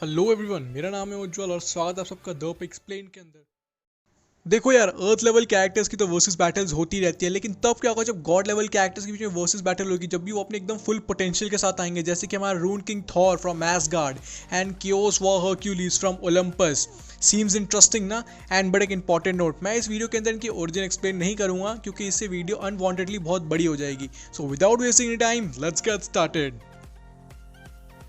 Hello everyone, मेरा नाम है उज्जवल और स्वागत है आप सबका द एक्सप्लेन के अंदर। देखो यार, अर्थ लेवल कैरेक्टर्स की तो वर्सेस बैटल्स होती रहती है, लेकिन तब क्या होगा जब गॉड लेवल कैरेक्टर्स के बीच में वर्सेस बैटल होगी, जब भी वो अपने एकदम फुल पोटेंशियल के साथ आएंगे। जैसे कि हमारा rune king Thor from Asgard and chaos war Hercules from Olympus. Seems interesting ना। एंड बट एक इंपॉर्टेंट नोट, मैं इस वीडियो के अंदर इनकी ओरिजिन एक्सप्लेन नहीं करूंगा क्योंकि इससे वीडियो अनवांटेडली बहुत बड़ी हो जाएगी। So without wasting any time, let's get started.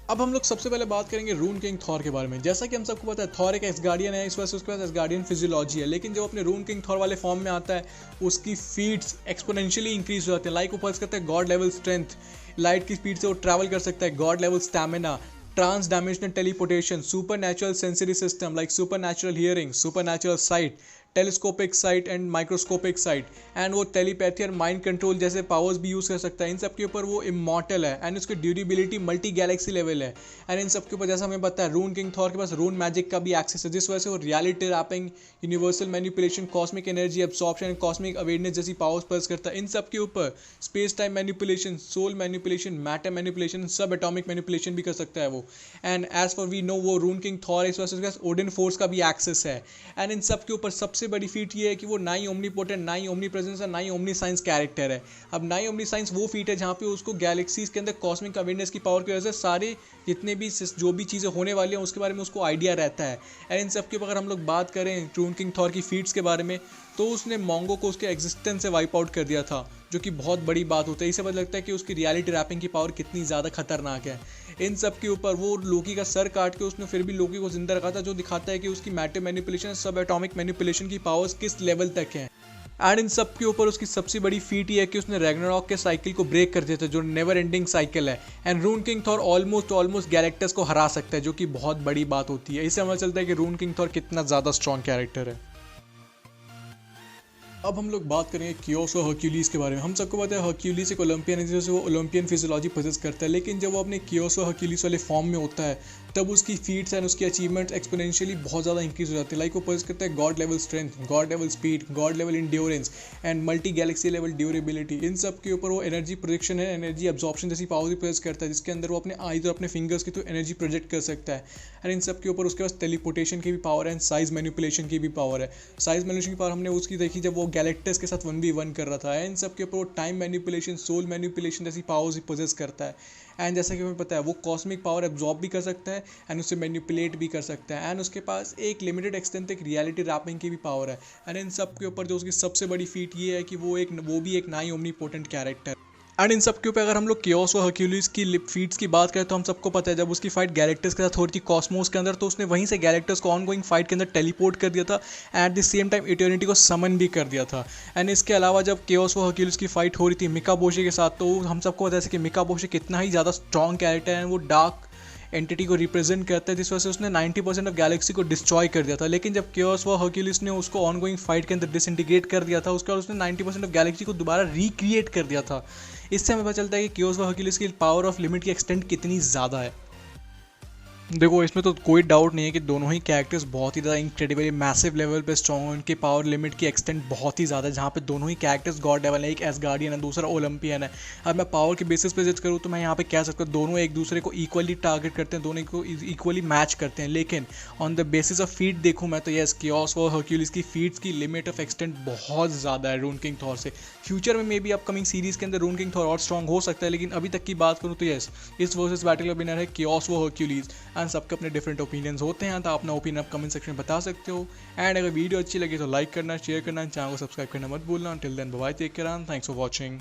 अब हम लोग सबसे पहले बात करेंगे रून किंग थॉर के बारे में। जैसा कि हम सबको पता है, थॉर एक एसगार्डियन है, इस वजह से उसके पास एसगार्डियन फिजियोलॉजी है। लेकिन जब अपने रून किंग थॉर वाले फॉर्म में आता है, उसकी फीट्स एक्सपोनेंशियली इंक्रीज हो जाते हैं। लाइक वो पर्स करता है गॉड लेवल स्ट्रेंथ, लाइट की स्पीड से वो ट्रैवल कर सकता है, god level stamina, transdimensional teleportation, supernatural sensory system like supernatural hearing, supernatural sight, telescopic sight and microscopic sight, and वो टेलीपैथी और माइंड कंट्रोल जैसे powers भी यूज़ कर सकता है। इन सब के ऊपर वो इमॉर्टल है एंड उसकी ड्यूरेबिलिटी मल्टी गैलेक्सी लेवल है। एंड इन सब के ऊपर जैसा हमें पता है, रून किंग थॉर के पास रून मैजिक का भी एक्सेस है, जिस वजह से वो reality warping, universal manipulation, cosmic energy absorption and cosmic awareness जैसी पावर्स पर्स करता है। इन सब के ऊपर space time manipulation, soul manipulation, matter manipulation, subatomic manipulation भी कर सकता है वो। And as for we know, वो रून किंग थॉर इस वजह से उसके पास ओडिन फोर्स का भी एक्सेस है। एंड इन सब के ऊपर सबसे बड़ी फीट ये है कि वो ना ही ओमनीपोटेंट, ना ही ओमनी प्रेजेंस है, ना ही ओमनी साइंस कैरेक्टर है। अब ना ही ओमनी साइंस वो फीट है जहाँ पे उसको गैलेक्सीज के अंदर कॉस्मिक अवेयरनेस की पावर की वजह से सारे जितने भी जो भी चीज़ें होने वाली हैं उसके बारे में उसको आइडिया रहता है। एंड इन सब के ऊपर अगर हम लोग बात करें रून किंग थॉर की फीट्स के बारे में, तो उसने मोंगो को उसके एग्जिस्टेंस से वाइप आउट कर दिया था, जो कि बहुत बड़ी बात होता है। इससे पता लगता है कि उसकी रियलिटी रैपिंग की पावर कितनी ज़्यादा खतरनाक है। इन सब के ऊपर वो लोकी का सर काट के उसने फिर भी लोकी को जिंदा रखा था, जो दिखाता है कि उसकी matter manipulation, subatomic manipulation की पावर्स किस लेवल तक हैं। एंड इन सब के ऊपर उसकी सबसे बड़ी फीट ये है कि उसने रैग्नारॉक के साइकिल को ब्रेक कर दिया था, जो नेवर एंडिंग साइकिल है। And rune king Thor almost Galactus को हरा सकता है, जो कि बहुत बड़ी बात होती है। इससे हमें चलता है कि रून किंग थॉर कितना ज़्यादा स्ट्रॉन्ग कैरेक्टर है। अब हम लोग बात करेंगे कियोस और हरक्यूलिस के बारे में। हम सबको पता है हरक्यूलिस एक ओलंपियन है, जिससे वो ओलंपियन फिजियोलॉजी पोजेस करता है। लेकिन जब वो अपने कियोस और हरक्यूलिस वाले फॉर्म में होता है, तब उसकी फीट्स एंड उसकी अचीवमेंट्स एक्सपोनेंशियली बहुत ज़्यादा इंक्रीज हो जाती है। लाइक वो पोजेस करता है god level strength, god level speed, god level endurance and multi galaxy level durability. इन सब के ऊपर वो एनर्जी प्रोजेक्शन है, एनर्जी एब्जॉर्प्शन जैसी पावर भी पोजेस करता है, जिसके अंदर वो अपने आईज और अपने फिंगर्स की तो एनर्जी प्रोजेक्ट कर सकता है। एंड इन सब के ऊपर उसके पास टेलीपोर्टेशन की भी पावर है एंड साइज मैनिपुलेशन की भी पावर है। साइज मैनिपुलेशन की पावर हमने उसकी देखी जब वो गैलेक्टस के साथ 1v1 कर रहा था। एंड सब के ऊपर वो टाइम मैनिपुलेशन, सोल मैनिपुलेशन जैसी पावर्स भी पोजेस करता है। एंड जैसा कि हमें पता है, वो कॉस्मिक पावर एब्जॉर्ब भी कर सकता है एंड उससे मैनिपुलेट भी कर सकता है। एंड उसके पास एक लिमिटेड एक्सटेंट तक रियलिटी रैपिंग की भी पावर है। एंड इन सब के ऊपर जो उसकी सबसे बड़ी फीट ये है कि वो भी एक नाई ओमनीपोटेंट कैरेक्टर। एंड इन सब के ऊपर अगर हम लोग कियोस और हरक्यूलिस की लिप फीट्स की बात करें, तो हम सबको पता है जब उसकी फाइट गैलेक्टस के साथ हो रही थी कॉस्मोस के अंदर, तो उसने वहीं से गैलेक्टस को ऑनगोइंग फाइट के अंदर टेलीपोर्ट कर दिया था। At the same time eternity को समन भी कर दिया था। एंड इसके अलावा जब कियोस और हरक्यूलिस की फाइट हो रही थी मिकाबोशी के साथ, तो हम सबको पता है कि मिकाबोशी कितना ही ज़्यादा स्ट्रॉन्ग कैरेक्टर है। वो डार्क एंटिटी को रिप्रेजेंट करता है, जिस वजह से उसने 90% ऑफ गैलेक्सी को डिस्ट्रॉय कर दिया था। लेकिन जब कियोस व हरक्यूलिस ने उसको ऑनगोइंग फाइट के अंदर डिसइंटीग्रेट कर दिया था, उसके बाद उसने 90% ऑफ गैलेक्सी को दोबारा रिक्रिएट कर दिया था। इससे हमें पता चलता है कि कियोस व हरक्यूलिस की पावर ऑफ लिमिट की एक्सटेंट कितनी ज़्यादा है। देखो, इसमें तो कोई डाउट नहीं है कि दोनों ही कैरेक्टर्स बहुत ही ज़्यादा इंक्रेडिबली मैसिव लेवल पे स्ट्रॉन्ग हैं। उनकी पावर लिमिट की एक्सटेंट बहुत ही ज़्यादा है, जहाँ पे दोनों ही कैरेक्टर्स गॉड लेवल है। एक एसगार्डियन है, दूसरा ओलंपियन है। अब मैं पावर के बेसिस पे जज करूँ तो मैं यहाँ पे कह सकता हूँ दोनों एक दूसरे को इक्वली टारगेट करते हैं, दोनों को इक्वली मैच करते हैं। लेकिन on the basis of feet देखूँ मैं, तो यस, कियोस और हरक्यूलिस की फीट्स की लिमिट ऑफ एक्सटेंट बहुत ज़्यादा है रून किंग थॉर से। फ्यूचर में मे बी अपकमिंग सीरीज़ के अंदर रून किंग थॉर और स्ट्रॉन्ग हो सकता है, लेकिन अभी तक की बात करूँ तो यस, इस वर्सेस बैटल का विनर है कियोस व हरक्यूलिस। एंड सबके अपने डिफरेंट ओपिनियंस होते हैं, तो अपना ओपिनियन आप कमेंट सेक्शन में बता सकते हो। एंड अगर वीडियो अच्छी लगी तो लाइक करना, शेयर करना, चैनल को सब्सक्राइब करना मत भूलना। Till then bye bye, take care and thanks for watching.